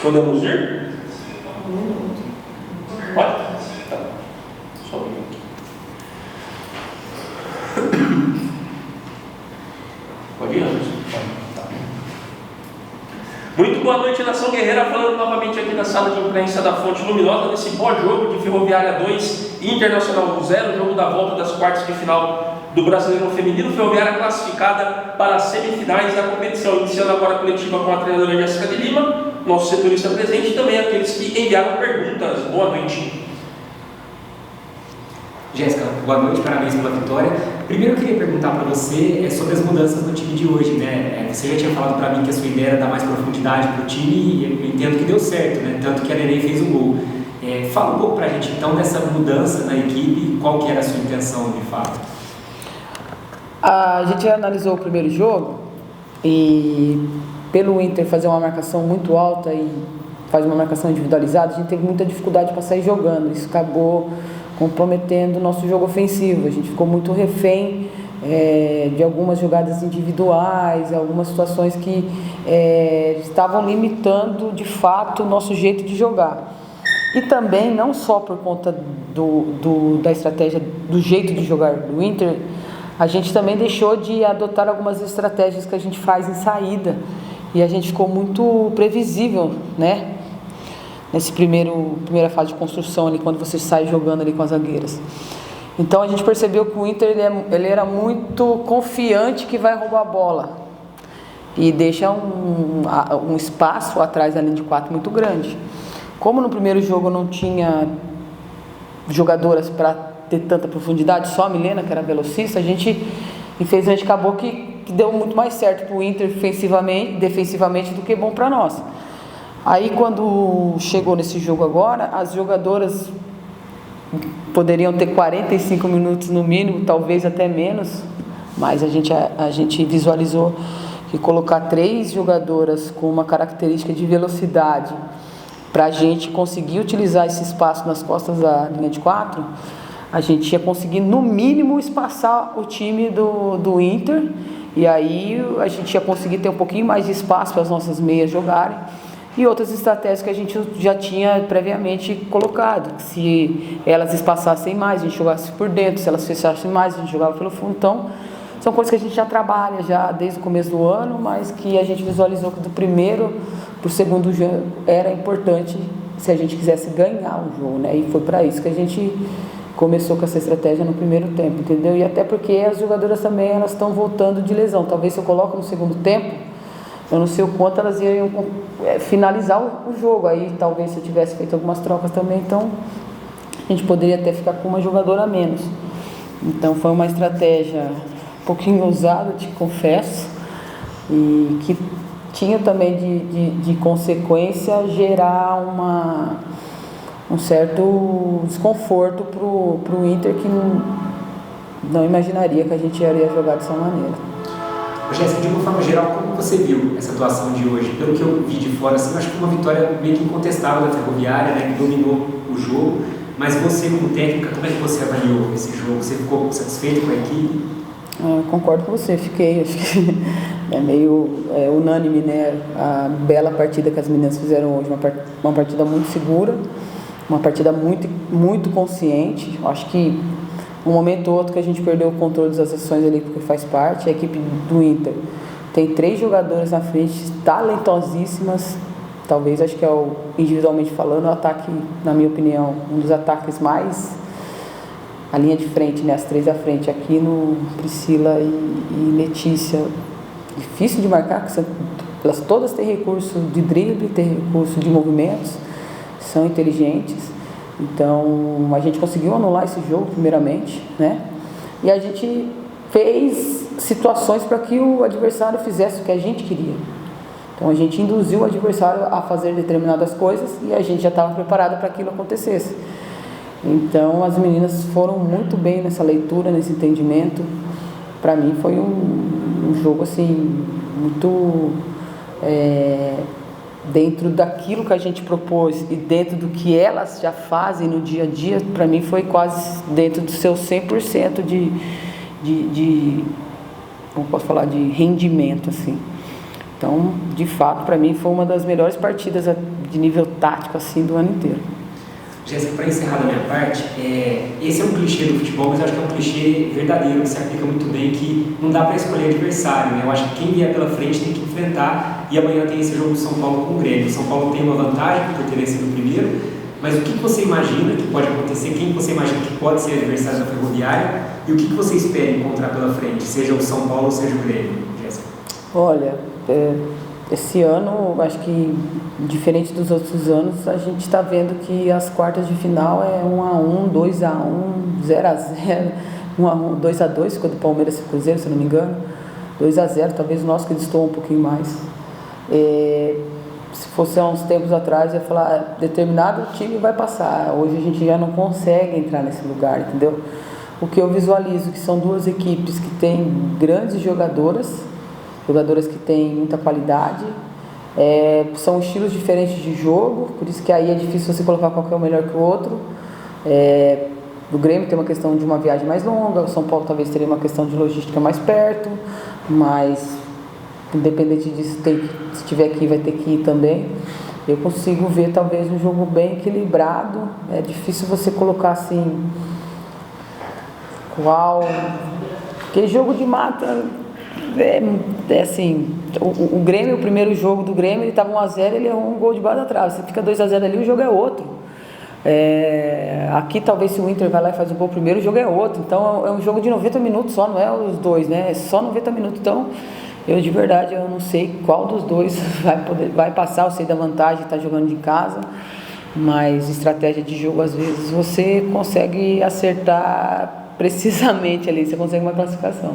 Podemos ir? Pode? Tá. Só um minuto. Pode ir, Anderson? Tá. Muito boa noite, Nação Guerreira, falando novamente aqui na sala de imprensa da Fonte Luminosa, nesse pós-jogo de Ferroviária 2 e Internacional 0, jogo da volta das quartas de final do Brasileirão Feminino. Ferroviária classificada para as semifinais da competição, iniciando agora a coletiva com a treinadora Jéssica de Lima, nosso setorista presente, e também aqueles que enviaram perguntas. Boa noite. Jéssica, boa noite, parabéns pela vitória. Primeiro eu queria perguntar para você sobre as mudanças no time de hoje, né? Você já tinha falado para mim que a sua ideia era dar mais profundidade para o time e eu entendo que deu certo, né? Tanto que a Nenê fez um gol. Fala um pouco para a gente então dessa mudança na equipe, qual que era a sua intenção de fato? A gente analisou o primeiro jogo e pelo Inter fazer uma marcação muito alta e faz uma marcação individualizada, a gente teve muita dificuldade para sair jogando. Isso acabou comprometendo o nosso jogo ofensivo. A gente ficou muito refém de algumas jogadas individuais, algumas situações que estavam limitando de fato o nosso jeito de jogar. E também, não só por conta da estratégia, do jeito de jogar do Inter, a gente também deixou de adotar algumas estratégias que a gente faz em saída e a gente ficou muito previsível, né? Nesse primeira fase de construção ali, quando você sai jogando ali com as zagueiras. Então a gente percebeu que o Inter ele era muito confiante que vai roubar a bola e deixa um espaço atrás da linha de 4 muito grande. Como no primeiro jogo não tinha jogadoras para ter tanta profundidade, só a Milena, que era velocista, a gente, infelizmente, acabou que deu muito mais certo para o Inter defensivamente do que bom para nós. Aí, quando chegou nesse jogo agora, as jogadoras poderiam ter 45 minutos no mínimo, talvez até menos, mas a gente visualizou que colocar 3 jogadoras com uma característica de velocidade para a gente conseguir utilizar esse espaço nas costas da linha de 4, a gente ia conseguir, no mínimo, espaçar o time do Inter, e aí a gente ia conseguir ter um pouquinho mais de espaço para as nossas meias jogarem, e outras estratégias que a gente já tinha previamente colocado, que se elas espaçassem mais, a gente jogasse por dentro, se elas fechassem mais, a gente jogava pelo fundo. Então, são coisas que a gente já trabalha já desde o começo do ano, mas que a gente visualizou que do primeiro para o segundo jogo era importante se a gente quisesse ganhar o jogo, né? E foi para isso que a gente começou com essa estratégia no primeiro tempo, entendeu? E até porque as jogadoras também elas estão voltando de lesão. Talvez se eu coloco no segundo tempo, eu não sei o quanto elas iam finalizar o jogo. Aí talvez se eu tivesse feito algumas trocas também, então a gente poderia até ficar com uma jogadora a menos. Então foi uma estratégia um pouquinho ousada, te confesso, e que tinha também de consequência gerar um certo desconforto para o Inter, que não imaginaria que a gente iria jogar dessa maneira. Jéssica, de uma forma geral, como você viu essa atuação de hoje? Pelo que eu vi de fora, assim, eu acho que foi uma vitória meio que incontestável da Ferroviária, né, que dominou o jogo, mas você como técnica, como é que você avaliou esse jogo? Você ficou satisfeito com a equipe? Eu concordo com você, fiquei, acho que é meio unânime, né, a bela partida que as meninas fizeram hoje, uma partida muito segura, uma partida muito, muito consciente. Acho que um momento ou outro que a gente perdeu o controle das ações ali, porque faz parte. A equipe do Inter tem 3 jogadoras na frente, talentosíssimas, talvez, acho que individualmente falando, o ataque, na minha opinião, um dos ataques mais, a linha de frente, né, as 3 à frente, aqui no Priscila e Letícia, difícil de marcar, porque elas todas têm recurso de drible, têm recurso de movimentos, são inteligentes. Então a gente conseguiu anular esse jogo primeiramente, né? E a gente fez situações para que o adversário fizesse o que a gente queria. Então a gente induziu o adversário a fazer determinadas coisas e a gente já estava preparado para que aquilo acontecesse. Então as meninas foram muito bem nessa leitura, nesse entendimento. Para mim foi um jogo assim muito dentro daquilo que a gente propôs e dentro do que elas já fazem no dia a dia. Para mim foi quase dentro do seu 100% de como posso falar, de rendimento, assim. Então, de fato, para mim foi uma das melhores partidas de nível tático assim do ano inteiro. Jéssica, para encerrar da minha parte, esse é um clichê do futebol, mas eu acho que é um clichê verdadeiro, que se aplica muito bem, que não dá para escolher adversário, né? Eu acho que quem vier pela frente tem que enfrentar, e amanhã tem esse jogo do São Paulo com o Grêmio. O São Paulo tem uma vantagem por ter vencido o primeiro, mas o que você imagina que pode acontecer, quem você imagina que pode ser adversário da Ferroviária, e o que você espera encontrar pela frente, seja o São Paulo ou seja o Grêmio, Jéssica? Olha, esse ano, acho que diferente dos outros anos, a gente está vendo que as quartas de final é 1-1, 2-1, 0-0, 1-1, 2-2, ficou do Palmeiras e Cruzeiro, se não me engano, 2-0, talvez o nosso que destoou um pouquinho mais. Se fosse há uns tempos atrás, eu ia falar, determinado time vai passar. Hoje a gente já não consegue entrar nesse lugar, entendeu? O que eu visualizo que são duas equipes que têm grandes jogadoras que têm muita qualidade, são estilos diferentes de jogo, por isso que aí é difícil você colocar qual que é o melhor que o outro. O Grêmio tem uma questão de uma viagem mais longa, o São Paulo talvez teria uma questão de logística mais perto, mas independente disso, se tiver aqui vai ter que ir também. Eu consigo ver talvez um jogo bem equilibrado, é difícil você colocar assim, porque jogo de mata assim, o Grêmio, o primeiro jogo do Grêmio, ele estava 1-0, ele errou um gol debaixo da trave, você fica 2-0 ali, o jogo é outro. Aqui talvez se o Inter vai lá e faz um gol primeiro, o jogo é outro, então é um jogo de 90 minutos só, não é os dois, né? É só 90 minutos, então eu de verdade eu não sei qual dos dois vai passar, eu sei da vantagem de estar jogando de casa, mas estratégia de jogo às vezes você consegue acertar precisamente ali, você consegue uma classificação.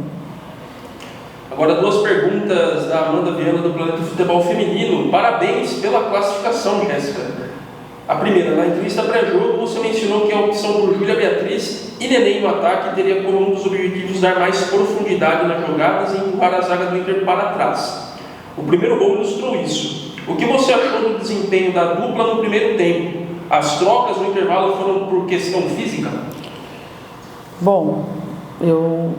Agora 2 perguntas da Amanda Viana do Planeta Futebol Feminino. Parabéns pela classificação, Jéssica. A primeira, na entrevista pré-jogo, você mencionou que a opção por Júlia Beatriz e Neném no ataque teria como um dos objetivos dar mais profundidade nas jogadas e empurrar a zaga do Inter para trás. O primeiro gol ilustrou isso. O que você achou do desempenho da dupla no primeiro tempo? As trocas no intervalo foram por questão física? Bom, eu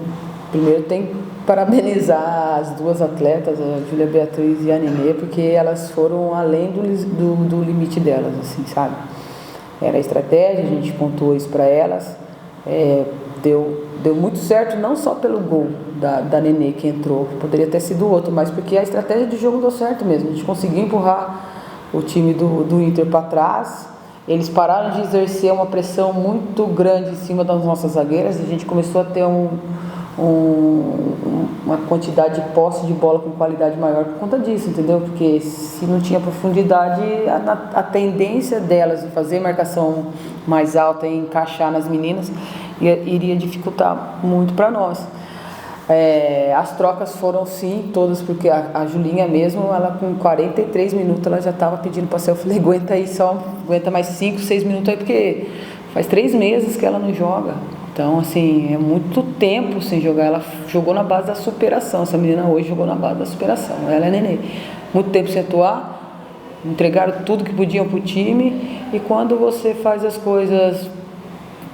primeiro tenho que parabenizar as duas atletas, a Júlia Beatriz e a Nenê, porque elas foram além do limite delas, assim, sabe? Era a estratégia, a gente pontuou isso para elas, deu muito certo, não só pelo gol da Nenê que entrou, poderia ter sido outro, mas porque a estratégia de jogo deu certo mesmo, a gente conseguiu empurrar o time do Inter para trás. Eles pararam de exercer uma pressão muito grande em cima das nossas zagueiras, a gente começou a ter uma quantidade de posse de bola com qualidade maior por conta disso, entendeu? Porque se não tinha profundidade, a tendência delas de fazer marcação mais alta e encaixar nas meninas iria dificultar muito para nós. As trocas foram sim, todas, porque a Julinha mesmo, ela com 43 minutos, ela já estava pedindo para eu falei, aguenta aí aguenta mais 5, 6 minutos aí, porque faz 3 meses que ela não joga. Então, assim, é muito tempo sem jogar. Ela jogou na base da superação. Essa menina hoje jogou na base da superação. Ela é Nenê. Muito tempo sem atuar, entregaram tudo que podiam para o time. E quando você faz as coisas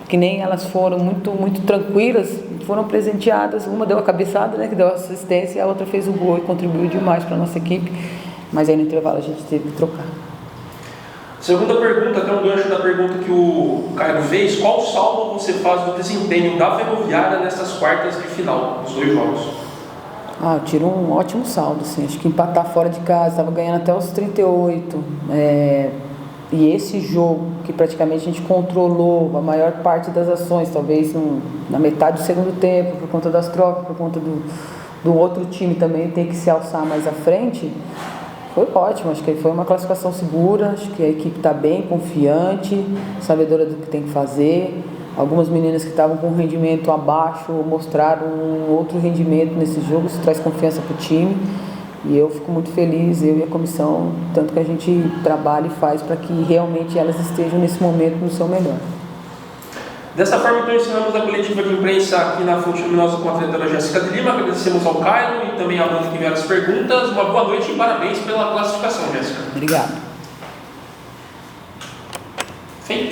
que nem elas foram muito, muito tranquilas, foram presenteadas. Uma deu a cabeçada, né, que deu a assistência, e a outra fez o gol e contribuiu demais para a nossa equipe. Mas aí no intervalo a gente teve que trocar. Segunda pergunta, até um gancho da pergunta que o Caio fez. Qual saldo você faz do desempenho da Ferroviária nessas quartas de final, os 2 jogos? Eu tiro um ótimo saldo, assim. Acho que empatar fora de casa, estava ganhando até os 38. E esse jogo, que praticamente a gente controlou a maior parte das ações, talvez na metade do segundo tempo, por conta das trocas, por conta do outro time também ter que se alçar mais à frente, foi ótimo. Acho que foi uma classificação segura, acho que a equipe está bem, confiante, sabedora do que tem que fazer. Algumas meninas que estavam com um rendimento abaixo mostraram um outro rendimento nesse jogo, isso traz confiança para o time. E eu fico muito feliz, eu e a comissão, tanto que a gente trabalha e faz para que realmente elas estejam nesse momento no seu melhor. Dessa forma, então, encerramos a coletiva de imprensa aqui na Fonte Luminosa com a atleta Jéssica de Lima. Agradecemos ao Caio e também à Amanda que enviaram as perguntas. Uma boa noite e parabéns pela classificação, Jéssica. Obrigado. Feito.